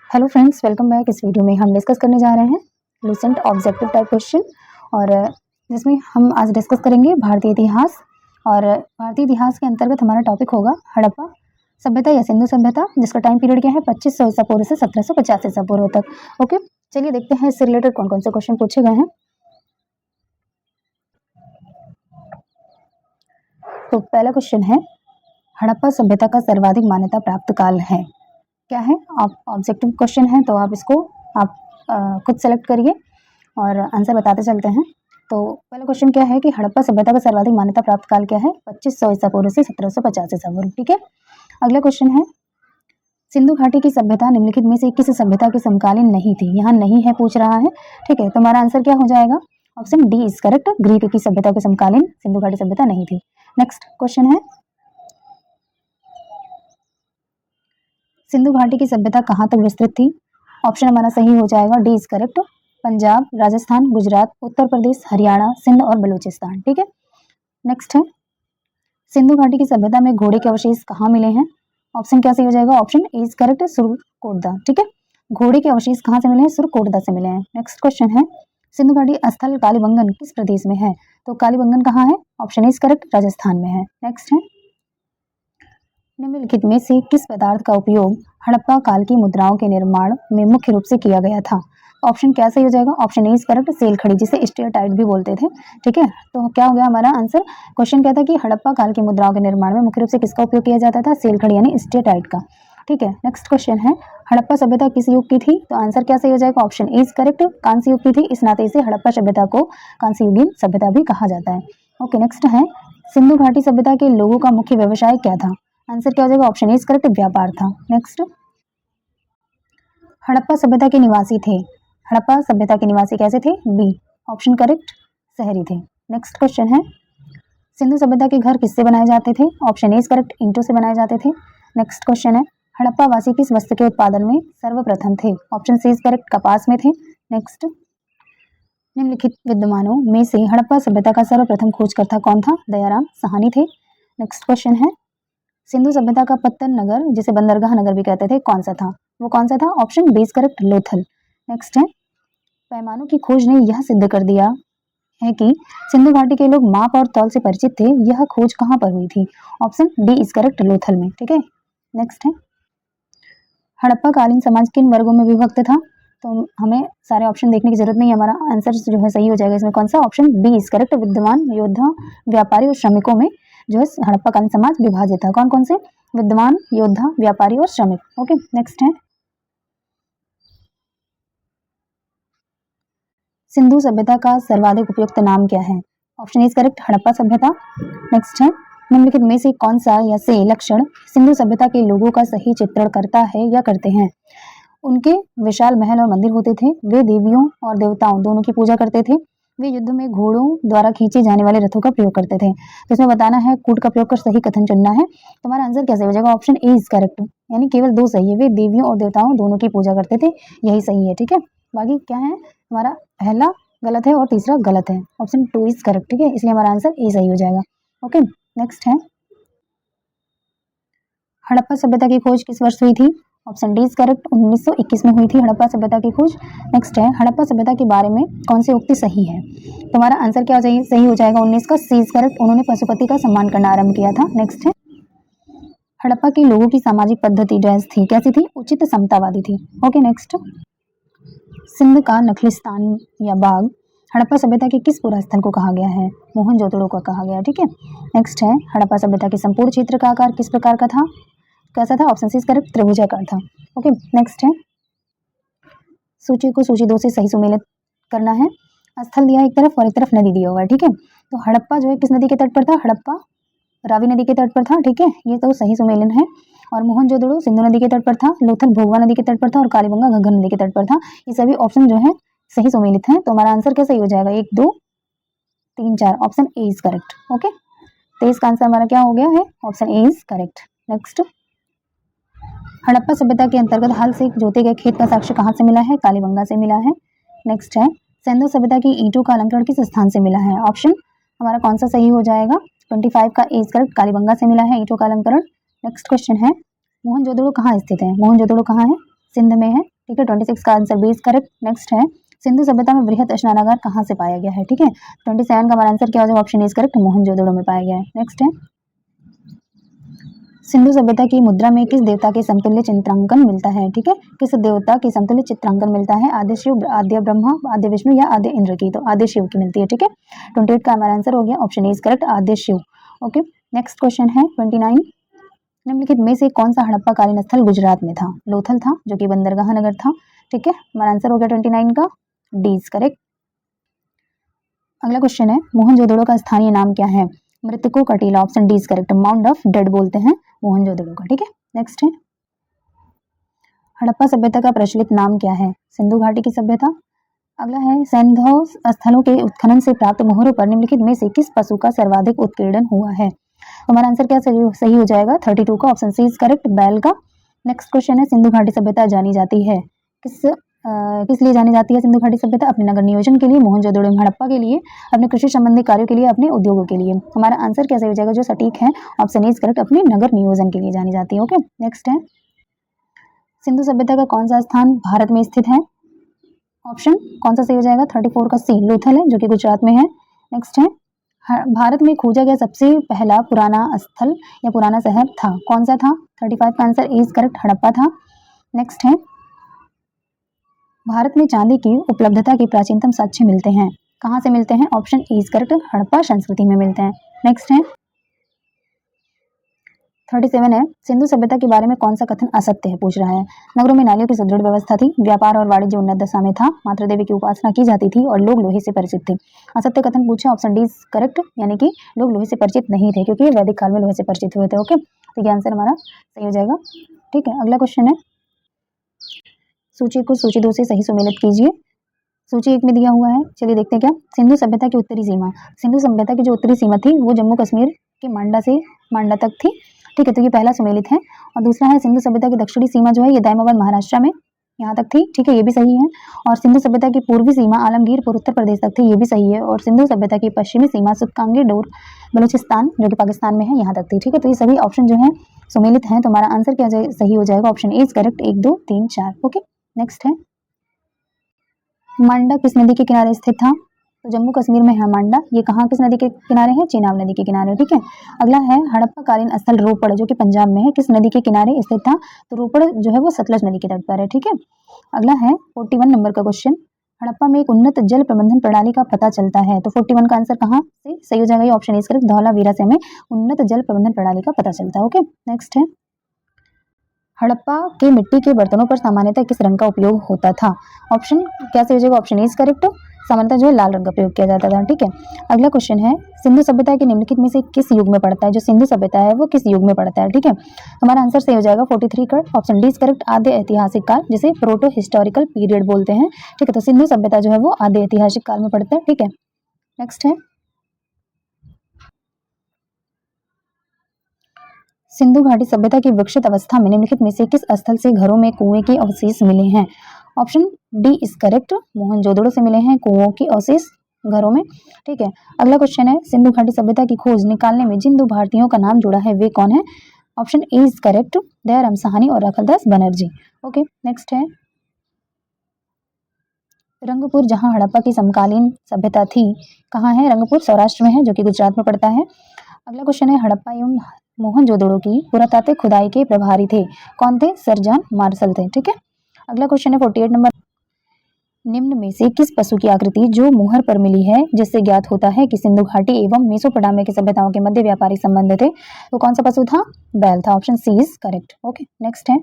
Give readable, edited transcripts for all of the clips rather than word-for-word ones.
Hello friends, welcome back. इस video में हम डिस्कस करने जा रहे हैं लूसेंट ऑब्जेक्टिव टाइप क्वेश्चन और जिसमें हम आज डिस्कस करेंगे भारतीय इतिहास। और भारतीय इतिहास के अंतर्गत हमारा टॉपिक होगा हड़प्पा सभ्यता या सिंधु सभ्यता, जिसका टाइम पीरियड क्या है 2500 ईसा पूर्व से 1750 ईसा पूर्व तक। ओके, चलिए देखते हैं इससे रिलेटेड कौन कौन से क्वेश्चन पूछे गए हैं। तो पहला क्वेश्चन है, हड़प्पा सभ्यता का सर्वाधिक मान्यता प्राप्त काल है क्या है। ऑब्जेक्टिव क्वेश्चन है तो आप इसको खुद सेलेक्ट करिए और आंसर बताते चलते हैं। तो पहला क्वेश्चन क्या है कि हड़प्पा सभ्यता का सर्वाधिक मान्यता प्राप्त काल क्या है 2500 ईसा पूर्व से 1750 ईसा पूर्व। ठीक है, अगला क्वेश्चन है, सिंधु घाटी की सभ्यता निम्नलिखित में से किस सभ्यता की समकालीन नहीं थी। यहाँ नहीं है पूछ रहा है। ठीक है, तो हमारा आंसर क्या हो जाएगा, option D is correct. Greek की सभ्यता के समकालीन सिंधु घाटी सभ्यता नहीं थी। नेक्स्ट क्वेश्चन है, सिंधु घाटी की सभ्यता कहाँ तक विस्तृत थी। ऑप्शन हमारा सही हो जाएगा D is correct. Punjab, Rajasthan, Gujarat, Uttar Pradesh, Haryana, Sindh और बलूचिस्तान। ठीक है, नेक्स्ट है, सिंधु घाटी की सभ्यता में घोड़े के अवशेष कहाँ मिले हैं। ऑप्शन क्या सही हो जाएगा, option A is correct, Surkotada. ठीक है, घोड़े के अवशेष कहाँ से मिले हैं, सुरकोटदा से मिले हैं। नेक्स्ट क्वेश्चन है, सिंधु घाटी स्थल कालीबंगन किस प्रदेश में है। तो कालीबंगन कहाँ है, ऑप्शन इज करेक्ट, राजस्थान में है। नेक्स्ट है, निम्नलिखित में से किस पदार्थ का उपयोग हड़प्पा काल की मुद्राओं के निर्माण में मुख्य रूप से किया गया था। ऑप्शन क्या सही हो जाएगा, ऑप्शन ए इज करेक्ट, सेल खड़ी, जिसे स्टेटाइट भी बोलते थे। ठीक है, तो क्या हो गया हमारा आंसर। क्वेश्चन क्या था कि हड़प्पा काल की मुद्राओं के निर्माण में मुख्य रूप से किसका उपयोग किया जाता था, सेल खड़ी यानी स्टेटाइट का। ठीक है, नेक्स्ट क्वेश्चन है, हड़प्पा सभ्यता किस युग की थी। तो आंसर क्या सही हो जाएगा, ऑप्शन ए इज करेक्ट, कांस्य युग की थी। इस नाते इसे हड़प्पा सभ्यता को कांस्य युगीन सभ्यता भी कहा जाता है। ओके, नेक्स्ट है, सिंधु घाटी सभ्यता के लोगों का मुख्य व्यवसाय क्या था। आंसर क्या हो जाएगा, ऑप्शन इज करेक्ट, व्यापार था। नेक्स्ट, हड़प्पा सभ्यता के निवासी थे। हड़प्पा सभ्यता के निवासी कैसे थे, बी ऑप्शन करेक्ट, शहरी थे। नेक्स्ट क्वेश्चन है, सिंधु सभ्यता के घर किससे बनाए जाते थे। ऑप्शन इज करेक्ट, ईंटों से बनाए जाते थे। नेक्स्ट क्वेश्चन है, हड़प्पा वासी किस वस्तु के उत्पादन में सर्वप्रथम थे। ऑप्शन सी इज करेक्ट, कपास में थे। नेक्स्ट, निम्नलिखित विद्वानों में से हड़प्पा सभ्यता का सर्वप्रथम खोजकर्ता कौन था। दयाराम साहनी थे। नेक्स्ट क्वेश्चन है, सिंधु सभ्यता का पत्तन नगर, जिसे बंदरगाह नगर भी कहते थे, कौन सा था। वो कौन सा था, option B is correct, Lothal. Next है, पैमानों की खोज ने यह सिद्ध कर दिया है कि सिंधु घाटी के लोग माप और तौल से परिचित थे। यह खोज कहाँ पर हुई थी। Option D is correct, Lothal में। ठीक है, नेक्स्ट है, हड़प्पा कालीन समाज किन वर्गों में विभक्त था। तो हमें सारे ऑप्शन देखने की जरूरत नहीं है, हमारा आंसर जो है सही हो जाएगा इसमें कौन सा, ऑप्शन बी इज करेक्ट, विद्वान, योद्धा, व्यापारी और श्रमिकों में जो है हड़प्पा कालीन समाज विभाजित था। कौन कौन से, विद्वान, योद्धा, व्यापारी और श्रमिक। ओके, नेक्स्ट है, सिंधु सभ्यता का सर्वाधिक उपयुक्त नाम क्या है। ऑप्शन इज करेक्ट, हड़प्पा सभ्यता। नेक्स्ट है, निम्नलिखित में से कौन सा या से लक्षण सिंधु सभ्यता के लोगों का सही चित्रण करता है या करते हैं। उनके विशाल महल और मंदिर होते थे। वे देवियों और देवताओं दोनों की पूजा करते थे। वे युद्ध में घोड़ों द्वारा खींचे जाने वाले रथों का प्रयोग करते थे। तो इसमें बताना है, कूट का प्रयोग कर सही कथन चुनना है। तो हमारा आंसर कैसे हो जाएगा, ऑप्शन ए इज करेक्ट, यानी केवल दो सही है। वे देवियों और देवताओं दोनों की पूजा करते थे, यही सही है। ठीक है, बाकी क्या है, हमारा पहला गलत है और तीसरा गलत है। Option 2 is correct. ठीक है, इसलिए हमारा आंसर ए सही हो जाएगा। ओके, नेक्स्ट है, हड़प्पा सभ्यता की खोज किस वर्ष हुई थी। ऑप्शन डी इज करेक्ट, 1921 में हुई थी हड़प्पा सभ्यता की खोज। नेक्स्ट है, हड़प्पा सभ्यता के बारे में कौन सी उक्ति सही है। तो हमारा आंसर क्या हो जाएगा, सही हो जाएगा 19 का, सी इज करेक्ट, उन्होंने पशुपति का सम्मान करना आरंभ किया था। नेक्स्ट है, हड़प्पा के लोगों की सामाजिक पद्धति जो थी कैसी थी, उचित समतावादी थी। ओके, नेक्स्ट, सिंध का नखलिस्तान या बाग हड़प्पा सभ्यता के किस पुरा स्थल को कहा गया है। मोहनजोदड़ो को कहा गया। ठीक है, नेक्स्ट है, हड़प्पा सभ्यता के संपूर्ण क्षेत्र का आकार किस प्रकार का था, कैसा था। ऑप्शन सी इज करेक्ट, त्रिभुजाकार था। ओके, नेक्स्ट है, सूची को सूची 2 से सही सुमेलित करना है। स्थल दिया एक तरफ और एक तरफ नदी दिया हुआ है। ठीक है, तो हड़प्पा जो है किस नदी के तट पर था, हड़प्पा रावी नदी के तट पर था। ठीक है, ये तो सही सुमेलन है। और मोहनजोदड़ो सिंधु नदी के तट पर था, लोथल भोगवा नदी के तट पर था और कालीबंगा घग्गर नदी के तट पर था। ये सभी ऑप्शन जो है सही सुमेलित हैं। तो हमारा आंसर क्या सही हो जाएगा, 1 2 3 4, option A is correct. Okay, तो इसका आंसर हमारा क्या हो गया है, option A is correct. Next, Harappa सभ्यता के अंतर्गत हाल से जोते गए खेत का साक्ष्य कहाँ से मिला है, कालीबंगा से मिला है। नेक्स्ट है, सिंधु सभ्यता की ईंटों का अलंकरण किस स्थान से मिला है। ऑप्शन हमारा कौन सा सही हो जाएगा, 25 का ए इज करेक्ट, कालीबंगा से मिला है ईंटों का अलंकरण। नेक्स्ट क्वेश्चन है, मोहनजोदड़ो कहाँ स्थित है। मोहनजोदड़ो कहाँ है, सिंध में है। ठीक है, 26 का answer B is correct. Next है सिंधु सभ्यता में बृहत स्नानागार कहाँ से पाया गया है, ठीक है, 27 का हमारा आंसर क्या हो जाएगा, ऑप्शन इज करेक्ट, मोहनजोदड़ो में पाया गया है। नेक्स्ट है सिंधु सभ्यता की मुद्रा में किस देवता के समतुल्य चित्रांकन मिलता है, ठीक है, किस देवता के समतुल्य चित्रांकन मिलता है, आद्य शिव, आद्य ब्रह्मा, आद्य विष्णु या आद्य इंद्र की, तो आद्य शिव की मिलती है, ठीक है, 28 का हमारा आंसर हो गया, ऑप्शन इज करेक्ट, आद्य शिव। ओके, नेक्स्ट क्वेश्चन है 29, निम्नलिखित में से कौन सा हड़प्पा कालीन स्थल गुजरात में था, लोथल था जो कि बंदरगाह नगर था, ठीक है, हमारा आंसर हो गया 29 का डी इज करेक्ट। अगला क्वेश्चन है मोहनजोदड़ो का स्थानीय नाम क्या है, मृतकों का टीला, option D is correct, mount of dead बोलते हैं मोहनजोदड़ो का, ठीक है। नेक्स्ट है हड़प्पा सभ्यता का प्रचलित नाम क्या है, सिंधु घाटी की सभ्यता। अगला है सैंधव स्थलों के उत्खनन से प्राप्त मोहरों पर निम्नलिखित में से किस पशु का सर्वाधिक उत्कीर्णन हुआ है, हमारा आंसर क्या सही हो जाएगा, 32 का, ऑप्शन सी इज करेक्ट, बैल का। नेक्स्ट क्वेश्चन है सिंधु घाटी सभ्यता जानी जाती है किस लिए जानी जाती है सिंधु घाटी सभ्यता, अपने नगर नियोजन के लिए, मोहनजोदड़ो में हड़प्पा के लिए, अपने कृषि संबंधी कार्यों के लिए, अपने उद्योगों के लिए, हमारा आंसर क्या सही हो जाएगा, जो सटीक है, ऑप्शन इज करेक्ट, अपने नगर नियोजन के लिए जानी जाती है। ओके, नेक्स्ट है सिंधु सभ्यता का कौन सा स्थान भारत में स्थित है, ऑप्शन कौन सा सही हो जाएगा, 34 का सी, लोथल है जो कि गुजरात में है। नेक्स्ट है भारत में खोजा गया सबसे पहला पुराना स्थल या पुराना शहर था, कौन सा था, 35 का आंसर इज करेक्ट, हड़प्पा था। नेक्स्ट है भारत में चांदी की उपलब्धता के प्राचीनतम साक्ष्य मिलते हैं, कहाँ से मिलते हैं, ऑप्शन इज करेक्ट, हड़प्पा संस्कृति में मिलते हैं। नेक्स्ट है 37 है सिंधु सभ्यता के बारे में कौन सा कथन असत्य है, पूछ रहा है, नगरों में नालियों की सुदृढ़ व्यवस्था थी, व्यापार और वाणिज्य उन्नत दशा में था, मातृ देवी की उपासना की जाती थी और लोग लोहे से परिचित थे। असत्य कथन पूछा, ऑप्शन डी इज करेक्ट, यानी कि लोग लोहे से परिचित नहीं थे क्योंकि वैदिक काल में लोहे से परिचित हुए थे। ओके, तो ये आंसर हमारा सही हो जाएगा। ठीक है, अगला क्वेश्चन है सूची को सूची 2 से सही सुमेलित कीजिए। सूची 1 में दिया हुआ है, चलिए देखते हैं क्या, सिंधु सभ्यता की उत्तरी सीमा, सिंधु सभ्यता की जो उत्तरी सीमा थी वो जम्मू कश्मीर के मांडा से मांडा तक थी, ठीक है, तो ये पहला सुमेलित है। और दूसरा है सिंधु सभ्यता की दक्षिणी सीमा जो है ये दायमाबाद महाराष्ट्र में यहाँ तक थी, ठीक है, ये भी सही है। और सिंधु सभ्यता की पूर्वी सीमा आलमगीरपुर उत्तर प्रदेश तक थी, ये भी सही है। और सिंधु सभ्यता की पश्चिमी सीमा सुतकांगी डोर बलूचिस्तान जो कि पाकिस्तान में है यहाँ तक थी, ठीक है, तो ये सभी ऑप्शन जो है सुमेलित हैं, तो हमारा आंसर क्या सही हो जाएगा, option A is correct, 1 2 3 4। Okay, next है मांडा किस नदी के किनारे स्थित था, तो जम्मू कश्मीर में है मांडा, ये कहाँ किस नदी के किनारे है, चेनाब नदी के किनारे, ठीक है। अगला है हड़प्पा कालीन स्थल रोपड़ जो कि पंजाब में है, किस नदी के किनारे स्थित था, तो रोपड़ जो है वो सतलज नदी के तट पर है, ठीक है। अगला है 41 नंबर का क्वेश्चन, हड़प्पा में एक उन्नत जल प्रबंधन प्रणाली का पता चलता है, तो 41 का आंसर कहाँ से सही हो जाएगा, ये ऑप्शन इज करेक्ट, धौलावीरा से हमें उन्नत जल प्रबंधन प्रणाली का पता चलता है। ओके, नेक्स्ट है हड़प्पा के मिट्टी के बर्तनों पर सामान्यतः किस रंग का उपयोग होता था, ऑप्शन क्या सही हो जाएगा, ऑप्शन इज करेक्ट, सामान्यतः जो है लाल रंग का प्रयोग किया जाता था, ठीक है। अगला क्वेश्चन है सिंधु सभ्यता के निम्नलिखित में से किस युग में पड़ता है, जो सिंधु सभ्यता है वो किस युग में पड़ता है, ठीक है, हमारा आंसर सही हो जाएगा 43 का, ऑप्शन डी इज करेक्ट, आद्य ऐतिहासिक काल जिसे प्रोटो हिस्टोरिकल पीरियड बोलते हैं, ठीक है, तो सिंधु सभ्यता जो है वो आद्य ऐतिहासिक काल में पड़ता है, ठीक है। नेक्स्ट है सिंधु घाटी सभ्यता की विकसित अवस्था में निम्नलिखित में से किस स्थल से घरों में कुएं के अवशेष मिले हैं, option D is correct, Mohenjodaro से मिले हैं कुओं के अवशेष घरों में, ठीक है। अगला क्वेश्चन है सिंधु घाटी सभ्यता की खोज निकालने में जिन 2 भारतीयों का नाम जुड़ा है वे कौन है, option A is correct, Dayaram Sahni और रखलदास बनर्जी। ओके, नेक्स्ट है रंगपुर जहां हड़प्पा की समकालीन सभ्यता थी कहाँ है, रंगपुर सौराष्ट्र में है जो कि गुजरात में पड़ता है। अगला क्वेश्चन है हड़प्पा एवं मोहनजोदड़ो की पुरातात्विक खुदाई के प्रभारी थे, कौन थे, सर जॉन मार्शल थे, ठीक है। अगला क्वेश्चन है 48 नंबर, निम्न में से किस पशु की आकृति जो मुहर पर मिली है जिससे ज्ञात होता है कि सिंधु घाटी एवं मेसोपोटामिया की सभ्यताओं के मध्य व्यापारिक संबंध थे, तो कौन सा पशु था, बैल था, option C is correct. Okay, next है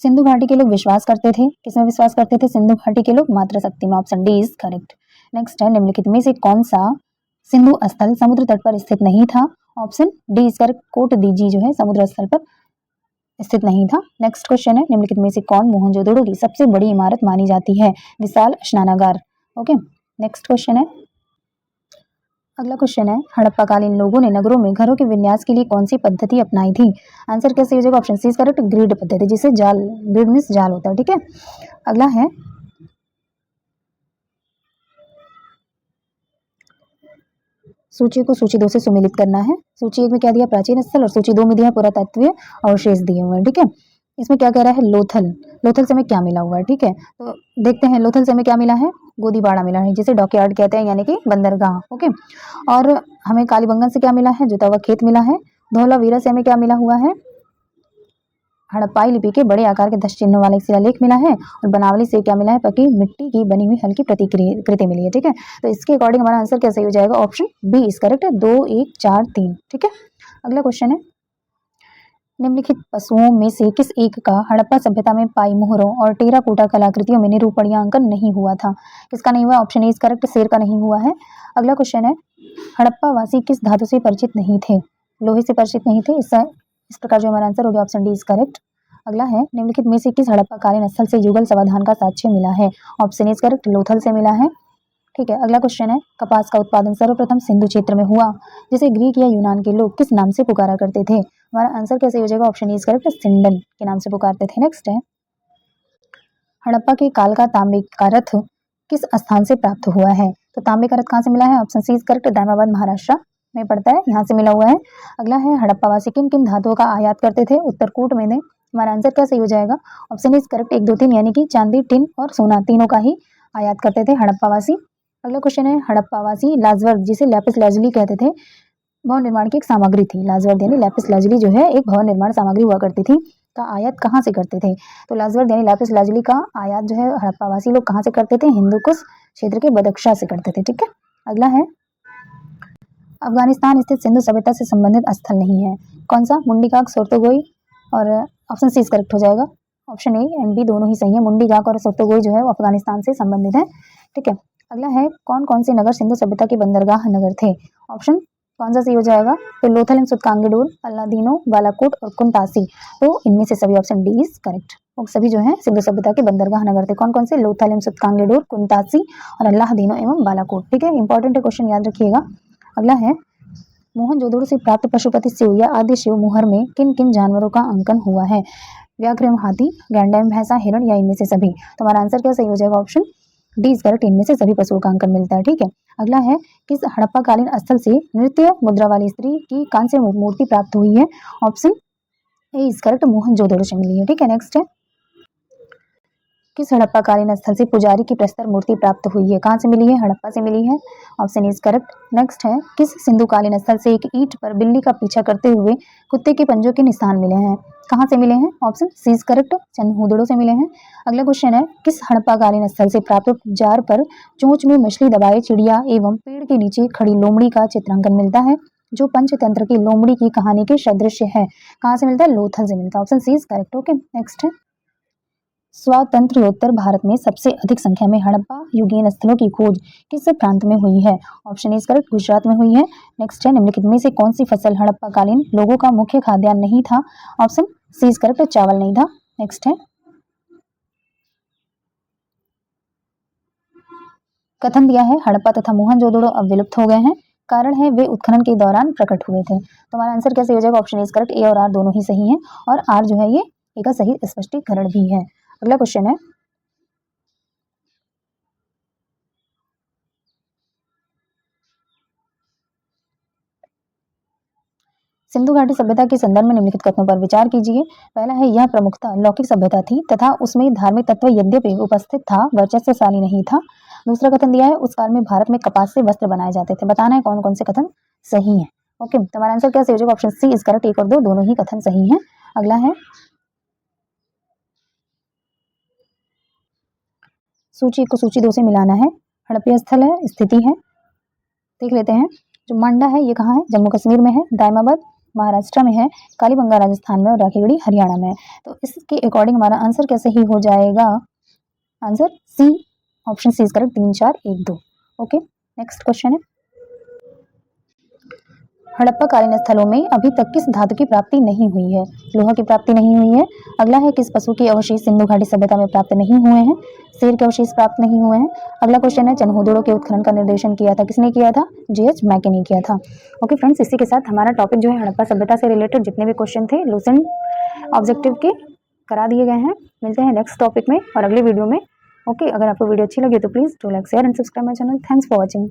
सिंधु घाटी के लोग विश्वास करते थे, किसमें विश्वास करते थे, सिंधु घाटी के लोग मातृशक्ति में, option D is correct. Next है निम्नलिखित में से कौन सा सिंधु स्थल समुद्र तट पर स्थित नहीं था, option D is correct, Kot Diji जो है समुद्र स्थल पर स्थित नहीं था। नेक्स्ट क्वेश्चन है निम्नलिखित में से कौन मोहनजोदड़ो की सबसे बड़ी इमारत मानी जाती है, विशाल स्नानागार। ओके, नेक्स्ट क्वेश्चन है अगला क्वेश्चन है हड़प्पाकालीन लोगों ने नगरों में घरों के विन्यास के लिए कौन सी पद्धति अपनाई थी, आंसर कैसे हो जाएगा, option C is correct, grid पद्धति, जिसे जाल, ग्रिड मींस जाल होता है, ठीक है। अगला है सूची को सूची 2 से सुमेलित करना है। सूची 1 में क्या दिया, प्राचीन स्थल, और सूची 2 में दिया पुरातत्वीय अवशेष दिए हुए हैं, ठीक है। इसमें क्या कह रहा है, लोथल, लोथल से हमें क्या मिला हुआ है, ठीक है। तो देखते हैं लोथल से हमें क्या मिला है, गोदीबाड़ा मिला है जिसे डॉकयार्ड कहते हैं, यानी कि बंदरगाह। ओके, और हमें कालीबंगन से क्या मिला है, जोता हुआ खेत मिला है। धौलावीरा से हमें क्या मिला हुआ है, हड़प्पाई लिपि के बड़े आकार के 10 चिन्हों वाला एक शिलालेख मिला है। और बनावली से क्या मिला है, पकी मिट्टी की बनी हुई हल्की प्रतिकृति मिली है, ठीक है। तो इसके अकॉर्डिंग हमारा आंसर कैसे हो जाएगा, ऑप्शन बी इज करेक्ट है, 2 1 4 3, ठीक है। अगला क्वेश्चन है, निम्नलिखित पशुओं में से किस एक का हड़प्पा सभ्यता में पाई मोहरों और टेराकोटा कलाकृतियों में निरूपण या अंकन नहीं हुआ था। किसका नहीं हुआ, ऑप्शन ए इज करेक्ट, शेर का नहीं हुआ है। अगला क्वेश्चन है, हड़प्पा वासी किस धातु से परिचित नहीं थे, लोहे से परिचित नहीं थे। इस प्रकार जो हमारा आंसर हो गया ऑप्शन डी इज करेक्ट। अगला है, निम्नलिखित में से किस हड़प्पा कालीन स्थल से युगल समाधान का साक्ष्य मिला है, ऑप्शन इज करेक्ट, लोथल से मिला है, ठीक है। अगला क्वेश्चन है, कपास का उत्पादन सर्वप्रथम सिंधु क्षेत्र में हुआ, जिसे ग्रीक या यूनान के लोग किस नाम से पुकारा करते थे। हमारा आंसर कैसे हो जाएगा, ऑप्शन इज करेक्ट, सिंडन के नाम से पुकारते थे। नेक्स्ट है, हड़प्पा के काल का तांबे का रथ किस स्थान से प्राप्त हुआ है। तो तांबे का रथ कहाँ से मिला है, option C is correct, Daimabad Maharashtra में पड़ता है, यहाँ से मिला हुआ है। अगला है, हड़प्पावासी किन किन धातुओं का आयात करते थे, उत्तरकूट में ने। हमारा आंसर कैसे हो जाएगा, ऑप्शन इज करेक्ट, 1 2 3, यानी कि चांदी, टिन और सोना तीनों का ही आयात करते थे हड़प्पावासी। अगला क्वेश्चन है, हड़प्पावासी लाजवर्द जिसे लैपिस लाजुली कहते थे, भवन निर्माण की एक सामग्री थी। लाजवर्द यानी लैपिस लाजुली जो है एक भवन निर्माण सामग्री हुआ करती थी, का आयात कहाँ से करते थे। तो लाजवर्द यानी लैपिस लाजुली का आयात जो है हड़प्पावासी लोग कहाँ से करते थे, हिंदुकुश क्षेत्र के बदख्शा से करते थे, ठीक है। अगला है, अफगानिस्तान स्थित सिंधु सभ्यता से संबंधित स्थल नहीं है, कौन सा, मुंडीकाक, सोर्तोगोई, और ऑप्शन सी करेक्ट हो जाएगा। ऑप्शन ए एंड बी दोनों ही सही है, मुंडीकाक और सोर्तोगोई जो है वो अफगानिस्तान से संबंधित है, ठीक है। अगला है, कौन कौन से नगर सिंधु सभ्यता के बंदरगाह नगर थे, ऑप्शन कौन सा सही हो जाएगा, तो लोथल एंड सुतकांगेडोर, अल्लादीनो, बालाकोट और कुंतासी। तो इनमें से सभी ऑप्शन डी इज करेक्ट, वो सभी जो है सिंधु सभ्यता के बंदरगाह नगर थे। कौन कौन से, लोथल एंड सुतकांगेडोर, कुंतासी और अल्लादीनो एवं बालाकोट, ठीक है। इंपॉर्टेंट क्वेश्चन याद रखिएगा। अगला है, मोहनजोदड़ो से प्राप्त पशुपति शिव या आदि शिव मोहर में किन किन जानवरों का अंकन हुआ है, व्याघ्र एवं हाथी, गैंडा एवं भैंसा, हिरण या इनमें से सभी। तो हमारा आंसर क्या सही हो जाएगा, ऑप्शन डी इज करेक्ट, इनमें से सभी पशुओं का अंकन मिलता है, ठीक है। अगला है, किस हड़प्पाकालीन स्थल से नृत्य मुद्रा वाली स्त्री की कांस्य मूर्ति प्राप्त हुई है, option A is correct, Mohenjodaro से मिली है, ठीक है। नेक्स्ट है, किस हड़प्पाकालीन स्थल से पुजारी की प्रस्तर मूर्ति प्राप्त हुई है, कहाँ से मिली है, हड़प्पा से मिली है, ऑप्शन इज करेक्ट। नेक्स्ट है, किस सिंधुकालीन स्थल से एक ईंट पर बिल्ली का पीछा करते हुए कुत्ते के पंजों के निशान मिले हैं, कहाँ से मिले हैं, ऑप्शन सी इज करेक्ट, चंदहुदड़ो से मिले हैं। अगला क्वेश्चन है, किस हड़प्पाकालीन स्थल से प्राप्त जार पर चोंच में मछली दबाए चिड़िया एवं पेड़ के नीचे खड़ी लोमड़ी का चित्रांकन मिलता है, जो पंचतंत्र की लोमड़ी की कहानी के सदृश है, कहाँ से मिलता है, लोथल से मिलता है, option C is correct. Okay, next है, स्वातंत्र्योत्तर भारत में सबसे अधिक संख्या में हड़प्पा युगीन स्थलों की खोज किस प्रांत में हुई है, ऑप्शन इज करेक्ट, गुजरात में हुई है। नेक्स्ट है, निम्नलिखित में से कौन सी फसल हड़प्पाकालीन लोगों का मुख्य खाद्यान्न नहीं था, ऑप्शन सी इज करेक्ट, चावल नहीं था। नेक्स्ट है, कथन दिया है हड़प्पा तथा मोहनजोदड़ो अब विलुप्त हो गए हैं, कारण है वे उत्खनन के दौरान प्रकट हुए थे। तो हमारा आंसर कैसे हो जाएगा, ऑप्शन इज करेक्ट, ए और आर दोनों ही सही है, और आर जो है ये एक सही स्पष्टीकरण भी है। अगला क्वेश्चन है, सिंधु घाटी सभ्यता के संदर्भ में निम्नलिखित कथनों पर विचार कीजिए। पहला है, यह प्रमुखतः लौकिक सभ्यता थी तथा उसमें धार्मिक तत्व यद्यपि उपस्थित था, वर्चस्वशाली नहीं था। दूसरा कथन दिया है, उस काल में भारत में कपास से वस्त्र बनाए जाते थे। बताना है कौन कौन से कथन सही है। ओके, तुम्हारा आंसर कैसे हो जाएगा, ऑप्शन सी इज करेक्ट, 1 और 2 दोनों ही कथन सही है। अगला है, सूची 1 को सूची 2 से मिलाना है। हड़प्पा स्थल है, स्थिति है, देख लेते हैं। जो मांडा है ये कहाँ है, जम्मू कश्मीर में है, दायमाबाद महाराष्ट्र में है, कालीबंगा राजस्थान में और राखीगढ़ी हरियाणा में है। तो इसके अकॉर्डिंग हमारा आंसर कैसे ही हो जाएगा, answer C, option C is correct, 3 4 1 2। Okay, next question है, हड़प्पाकालीन स्थलों में अभी तक किस धातु की प्राप्ति नहीं हुई है, लोहा की प्राप्ति नहीं हुई है। अगला है, किस पशु के अवशेष सिंधु घाटी सभ्यता में प्राप्त नहीं हुए हैं, शेर के अवशेष प्राप्त नहीं हुए हैं। अगला क्वेश्चन है, चनहुदड़ो के उत्खनन का निर्देशन किया था, किसने किया था, J.H. मैके ने किया था। ओके फ्रेंड्स, इसी के साथ हमारा टॉपिक जो है हड़प्पा सभ्यता से रिलेटेड जितने भी क्वेश्चन थे लूसेंट ऑब्जेक्टिव के करा दिए गए हैं। मिलते हैं नेक्स्ट टॉपिक में और अगले वीडियो में। ओके, अगर आपको वीडियो अच्छी लगी तो please do like share and subscribe my channel. Thanks for watching.